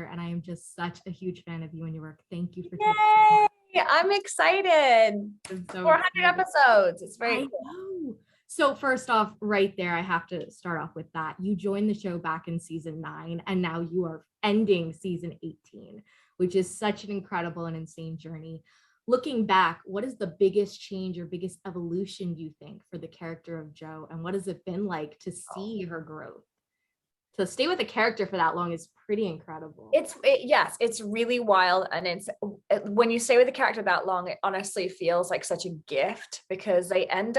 regular, and I am just such a huge fan of you and your work. Thank you for Yay! I'm excited. I'm so 400 excited. episodes. It's very I know. So first off, right there, I have to start off with that. You joined the show back in season 9, and now you are ending season 18, which is such an incredible and insane journey. Looking back, what is the biggest change or biggest evolution you think for the character of Jo, and what has it been like to see her growth? To stay with a character for that long is pretty incredible. Yes, it's really wild. And when you stay with a character that long, it honestly feels like such a gift, because you end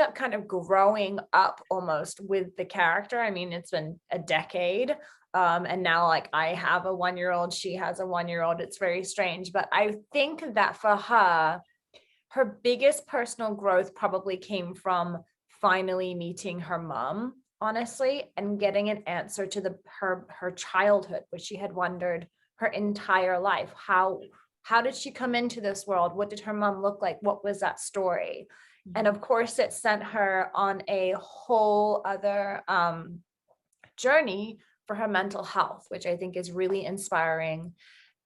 up kind of growing up almost with the character. I mean, it's been a decade. And now, like, I have a 1-year-old, she has a 1-year-old. It's very strange. But I think that for her biggest personal growth probably came from finally meeting her mom, honestly, and getting an answer to her childhood, which she had wondered her entire life. How did she come into this world? What did her mom look like? What was that story? And of course, it sent her on a whole other journey for her mental health, which I think is really inspiring.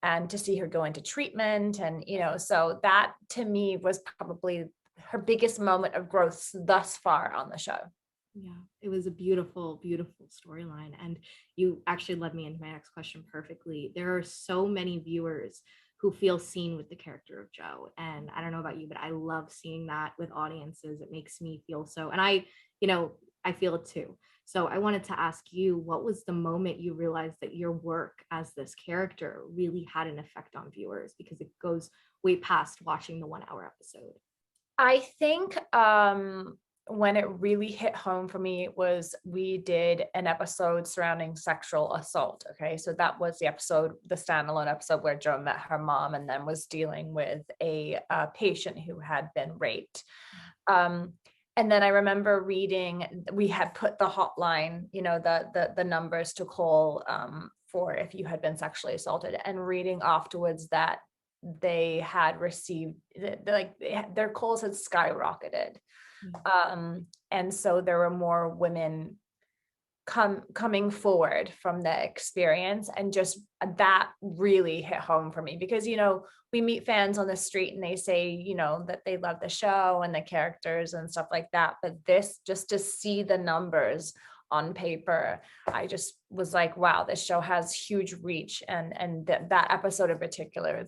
And to see her go into treatment, and so that to me was probably her biggest moment of growth thus far on the show. Yeah, it was a beautiful, beautiful storyline. And you actually led me into my next question perfectly. There are so many viewers who feel seen with the character of Jo. And I don't know about you, but I love seeing that with audiences. It makes me feel so, and I feel it too. So I wanted to ask you, what was the moment you realized that your work as this character really had an effect on viewers? Because it goes way past watching the 1-hour episode. I think when it really hit home for me was we did an episode surrounding sexual assault. Okay, so that was the standalone episode where Jo met her mom and then was dealing with a patient who had been raped. And then I remember reading, we had put the hotline, the numbers to call for if you had been sexually assaulted, and reading afterwards that they had received, their calls had skyrocketed. And so there were more women coming forward from the experience, and just that really hit home for me, because we meet fans on the street and they say that they love the show and the characters and stuff like that, but this, just to see the numbers on paper, I just was like, wow, this show has huge reach. And that episode in particular,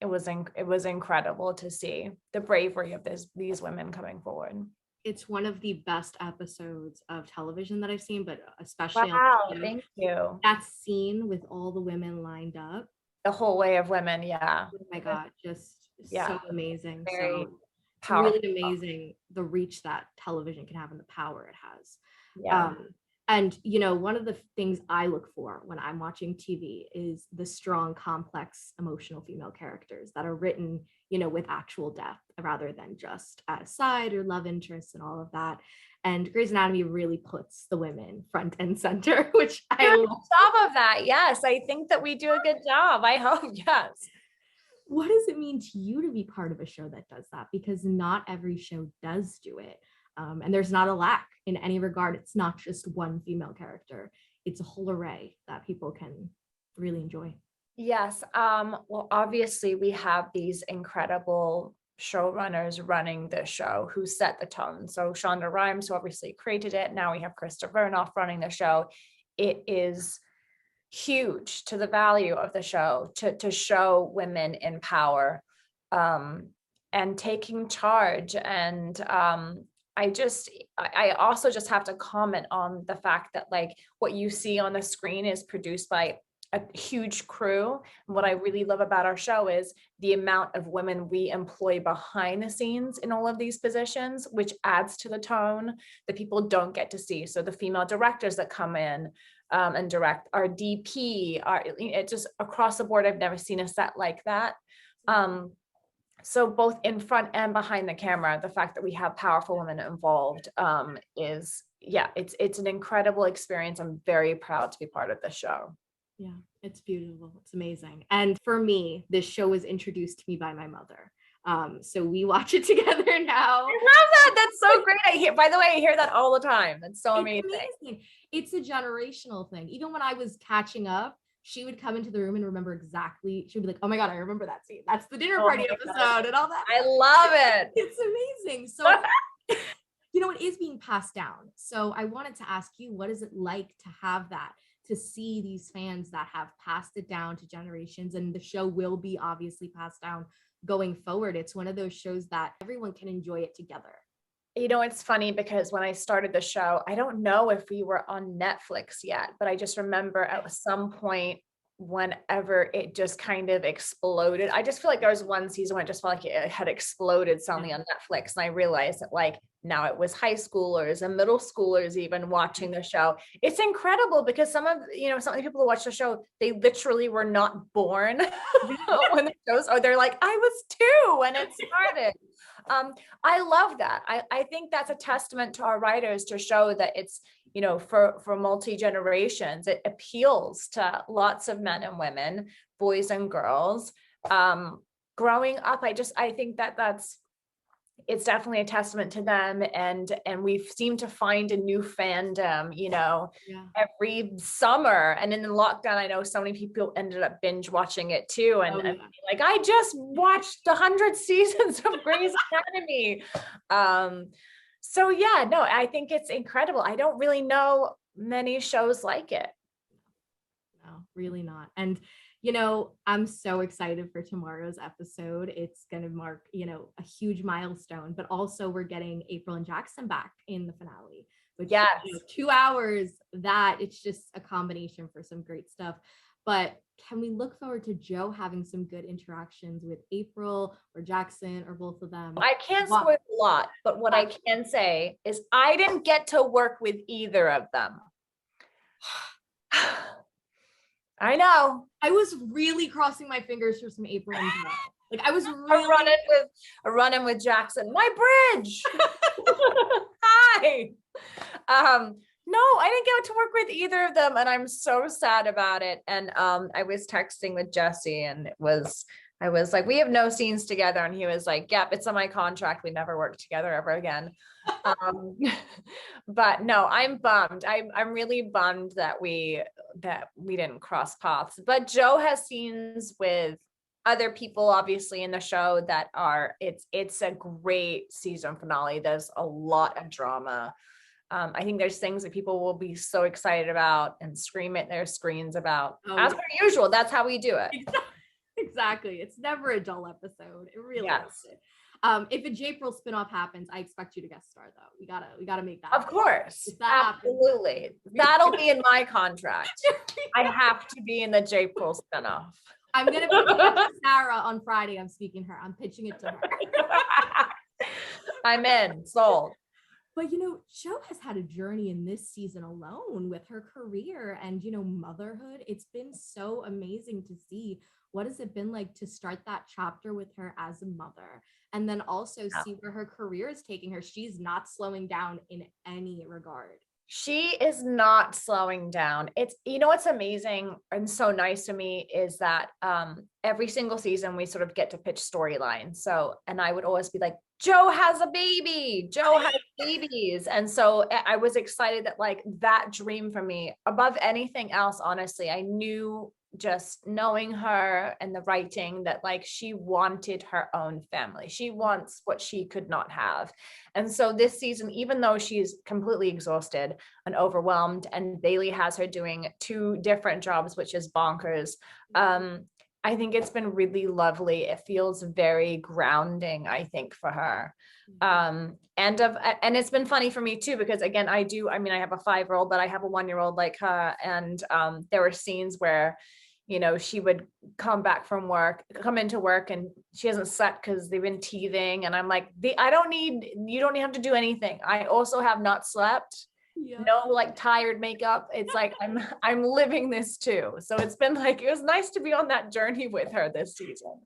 it was incredible to see the bravery of these women coming forward. It's one of the best episodes of television that I've seen, but especially Thank you. That scene with all the women lined up. The whole way of women, yeah. Oh my God, just so amazing. Very it's really amazing the reach that television can have and the power it has. Yeah. And one of the things I look for when I'm watching TV is the strong, complex, emotional female characters that are written with actual depth rather than just as side or love interests and all of that. And Grey's Anatomy really puts the women front and center, which I love. On top of that, yes, I think that we do a good job. I hope, yes. What does it mean to you to be part of a show that does that? Because not every show does do it. And there's not a lack in any regard. It's not just one female character. It's a whole array that people can really enjoy. Yes. Well, obviously we have these incredible showrunners running the show who set the tone. So Shonda Rhimes, who obviously created it. Now we have Krista Vernoff running the show. It is huge to the value of the show to show women in power and taking charge. And I also just have to comment on the fact that what you see on the screen is produced by a huge crew. And what I really love about our show is the amount of women we employ behind the scenes in all of these positions, which adds to the tone that people don't get to see. So the female directors that come in and direct, our DP, it just across the board, I've never seen a set like that. So both in front and behind the camera, the fact that we have powerful women involved it's an incredible experience. I'm very proud to be part of the show. Yeah, it's beautiful. It's amazing. And for me, this show was introduced to me by my mother. So we watch it together now. I love that. That's so great. By the way, I hear that all the time. That's so amazing. It's a generational thing. Even when I was catching up, she would come into the room and remember exactly. She would be like, oh my God, I remember that scene. That's the dinner Oh party my episode God. and all that. I love it. It's amazing. So, it is being passed down. So I wanted to ask you, what is it like to have that, to see these fans that have passed it down to generations, and the show will be obviously passed down going forward. It's one of those shows that everyone can enjoy it together. It's funny because when I started the show, I don't know if we were on Netflix yet, but I just remember at some point, whenever it just kind of exploded, I just feel like there was one season when it just felt like it had exploded suddenly on Netflix. And I realized that like now it was high schoolers and middle schoolers even watching the show. It's incredible because some of the people who watch the show, they literally were not born when the shows, or they're like, I was 2 when it started. I love that. I think that's a testament to our writers to show that it's, for multi-generations, it appeals to lots of men and women, boys and girls. Growing up, I think it's definitely a testament to them. And we've seemed to find a new fandom, every summer. And in the lockdown, I know so many people ended up binge watching it too. And like, I just watched 100 seasons of Grey's Anatomy. So yeah, no, I think it's incredible. I don't really know many shows like it. No, really not. And I'm so excited for tomorrow's episode. It's going to mark, a huge milestone, but also we're getting April and Jackson back in the finale, which 2 hours, that it's just a combination for some great stuff. But can we look forward to Joe having some good interactions with April or Jackson or both of them? I can't spoil a lot, but what I can say is I didn't get to work with either of them. I know. I was really crossing my fingers for some April and Joe. Like I was really running with Jackson. My bridge. Hi. No, I didn't get to work with either of them, and I'm so sad about it. And I was texting with Jesse, and I was like, we have no scenes together, and he was like, yep, it's on my contract. We never work together ever again. But no, I'm bummed. I'm really bummed that we didn't cross paths. But Joe has scenes with other people, obviously, in the show that are. It's a great season finale. There's a lot of drama. I think there's things that people will be so excited about and scream at their screens about. As per usual, that's how we do it. Exactly. It's never a dull episode. It really is. If a J-April spinoff happens, I expect you to guest star though. We gotta make that. Of course. Absolutely. That'll be in my contract. I have to be in the J-April spinoff. I'm gonna pitch it to Sarah on Friday. I'm speaking her. I'm pitching it to her. I'm in. Sold. But Jo has had a journey in this season alone with her career and motherhood. It's been so amazing to see. What has it been like to start that chapter with her as a mother, and then also see where her career is taking her? She's not slowing down in any regard. She is not slowing down. It's, what's amazing and so nice to me is that every single season we sort of get to pitch storylines. So, and I would always be like, Jo has a baby, Jo has babies. And so I was excited that like that dream for me above anything else, honestly, I knew just knowing her and the writing that like she wanted her own family. She wants what she could not have. And so this season, even though she's completely exhausted and overwhelmed, and Bailey has her doing 2 different jobs, which is bonkers, I think it's been really lovely. It feels very grounding, I think, for her. And it's been funny for me too, because again, I have a 5-year-old, but I have a 1-year-old like her. And there were scenes where, she would come into work and she hasn't slept because they've been teething. And I'm like, you don't have to do anything. I also have not slept. Yeah. No, like tired makeup. It's like, I'm living this too. So it's been like, it was nice to be on that journey with her this season.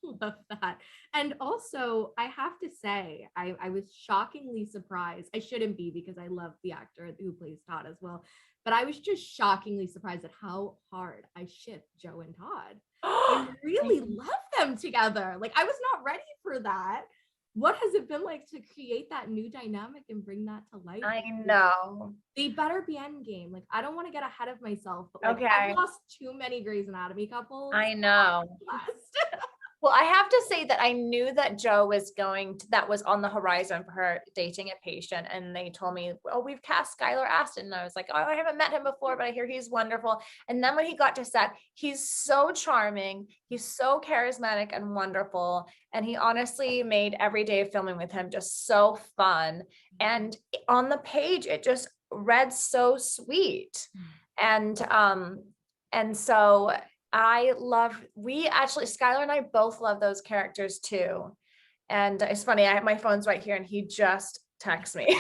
Love that. And also I have to say, I was shockingly surprised. I shouldn't be because I love the actor who plays Todd as well, but I was just shockingly surprised at how hard I shipped Jo and Todd. I really love them together. Like I was not ready for that, What has it been like to create that new dynamic and bring that to life? I know. They better be endgame. Like, I don't want to get ahead of myself, but like, Okay. I've lost too many Grey's Anatomy couples. I know. Well, I have to say that I knew that Joe was that was on the horizon for her dating a patient. And they told me, oh, we've cast Skylar Astin. And I was like, oh, I haven't met him before, but I hear he's wonderful. And then when he got to set, he's so charming. He's so charismatic and wonderful. And he honestly made every day of filming with him just so fun. And on the page, it just read so sweet. And so Skylar and I both love those characters too. And it's funny, I have my phone's right here and he just texts me. We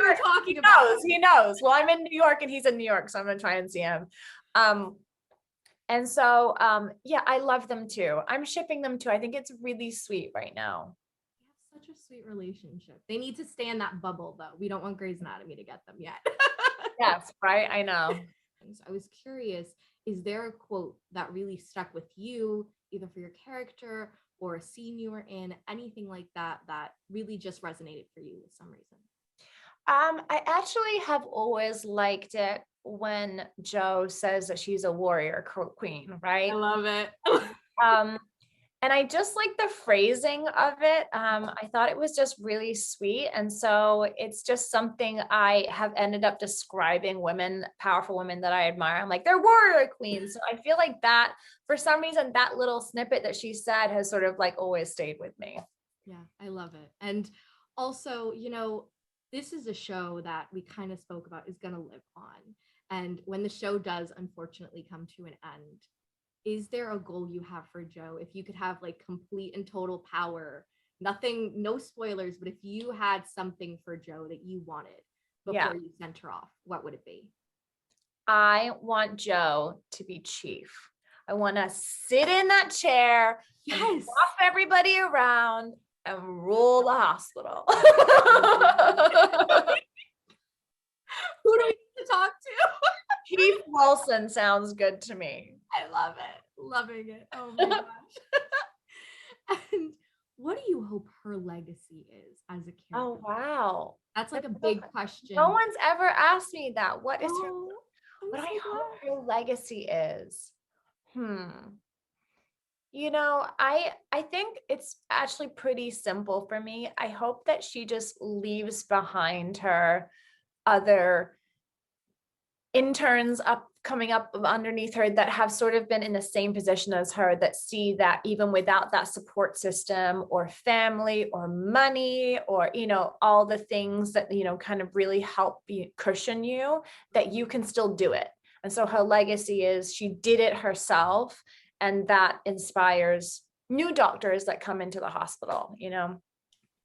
were talking about he knows. Well, I'm in New York and he's in New York, so I'm gonna try and see him. And so yeah, I love them too. I'm shipping them too. I think it's really sweet right now. They have such a sweet relationship. They need to stay in that bubble though. We don't want Grey's Anatomy to get them yet. Yes, right. I know. So I was curious, is there a quote that really stuck with you, either for your character or a scene you were in, anything like that, that really just resonated for you for some reason? I actually have always liked it when Joe says that she's a warrior queen, right? I love it. And I just like the phrasing of it. I thought it was just really sweet. And so it's just something I have ended up describing women, powerful women that I admire. I'm like, they're warrior queens. So I feel like that, for some reason, that little snippet that she said has sort of like always stayed with me. Yeah, I love it. And also, this is a show that we kind of spoke about is going to live on. And when the show does unfortunately come to an end, is there a goal you have for Joe? If you could have like complete and total power, nothing, no spoilers, but if you had something for Joe that you wanted before you sent her off, what would it be? I want Joe to be chief. I want to sit in that chair, and boss everybody around and rule the hospital. Who do we need to talk to? Chief Wilson sounds good to me. I love it. Loving it. Oh my gosh. And what do you hope her legacy is as a character? Oh, wow. That's like a big question. No one's ever asked me that. What is her, what so I hope her legacy is? I think it's actually pretty simple for me. I hope that she just leaves behind her other interns coming up underneath her that have sort of been in the same position as her, that see that even without that support system or family or money or, all the things that, kind of really help cushion you, that you can still do it. And so her legacy is she did it herself, and that inspires new doctors that come into the hospital,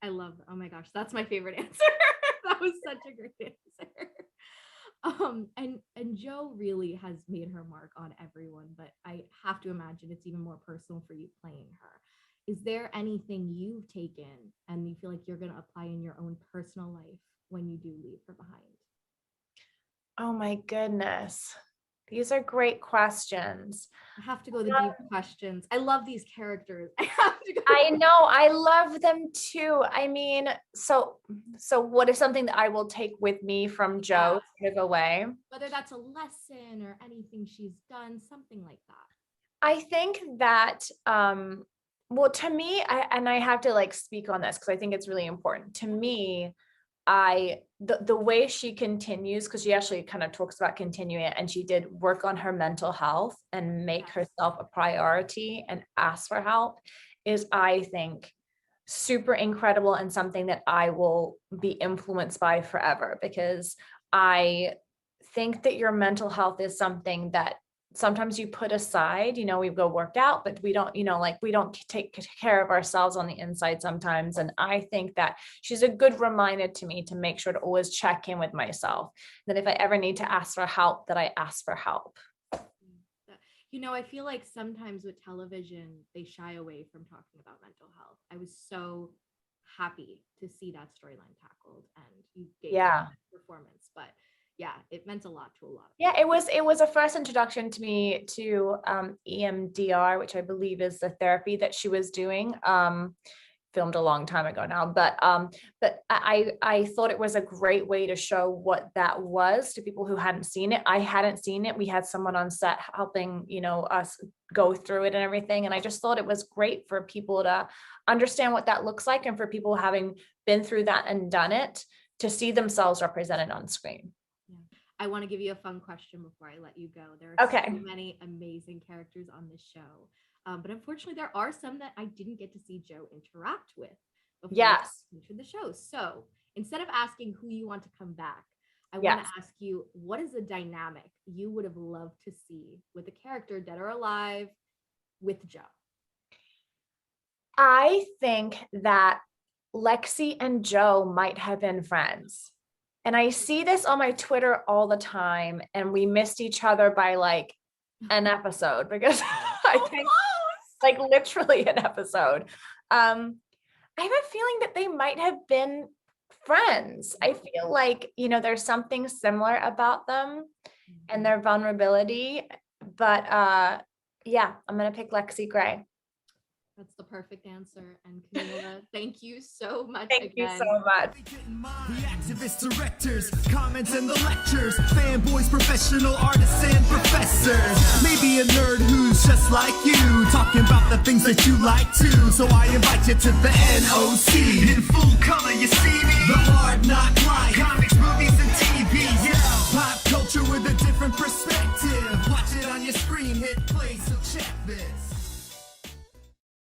I love that. Oh my gosh, that's my favorite answer. That was such a great answer. And Joe really has made her mark on everyone, but I have to imagine it's even more personal for you playing her. Is there anything you've taken and you feel like you're going to apply in your own personal life when you do leave her behind? Oh my goodness. These are great questions. I have to go the deep questions. I love these characters. I have to go. I know. I love them too. I mean, so what is something that I will take with me from Joe to give away? Whether that's a lesson or anything she's done, something like that. I think that, well, to me, I have to like speak on this because I think it's really important. To me, the way she continues, because she actually kind of talks about continuing it, and she did work on her mental health and make herself a priority and ask for help, is, I think, super incredible and something that I will be influenced by forever, because I think that your mental health is something that sometimes you put aside. We go work out, but we don't, we don't take care of ourselves on the inside sometimes. And I think that she's a good reminder to me to make sure to always check in with myself, that if I ever need to ask for help, that I ask for help. I feel like sometimes with television, they shy away from talking about mental health. I was so happy to see that storyline tackled, and you gave that performance, but it meant a lot to a lot of people. It was a first introduction to me to EMDR, which I believe is the therapy that she was doing. filmed a long time ago now, but I thought it was a great way to show what that was to people who hadn't seen it. I hadn't seen it. We had someone on set helping, us go through it and everything. And I just thought it was great for people to understand what that looks like, and for people having been through that and done it to see themselves represented on screen. I want to give you a fun question before I let you go. There are Okay. so many amazing characters on this show. But unfortunately, there are some that I didn't get to see Joe interact with before Yes. into the show. So instead of asking who you want to come back, I want to ask you, what is a dynamic you would have loved to see with a character, dead or alive, with Joe? I think that Lexi and Joe might have been friends. And I see this on my Twitter all the time, and we missed each other by like an episode, because I think like literally an episode. I have a feeling that they might have been friends. I feel like, there's something similar about them and their vulnerability, but yeah, I'm going to pick Lexi Gray. That's the perfect answer. And Camilla, thank you so much. Thank you so much. The activists, directors, comments and the lectures, fanboys, professional artists and professors. Maybe a nerd who's just like you, talking about the things that you like too. So I invite you to the NOC. In full color, you see me.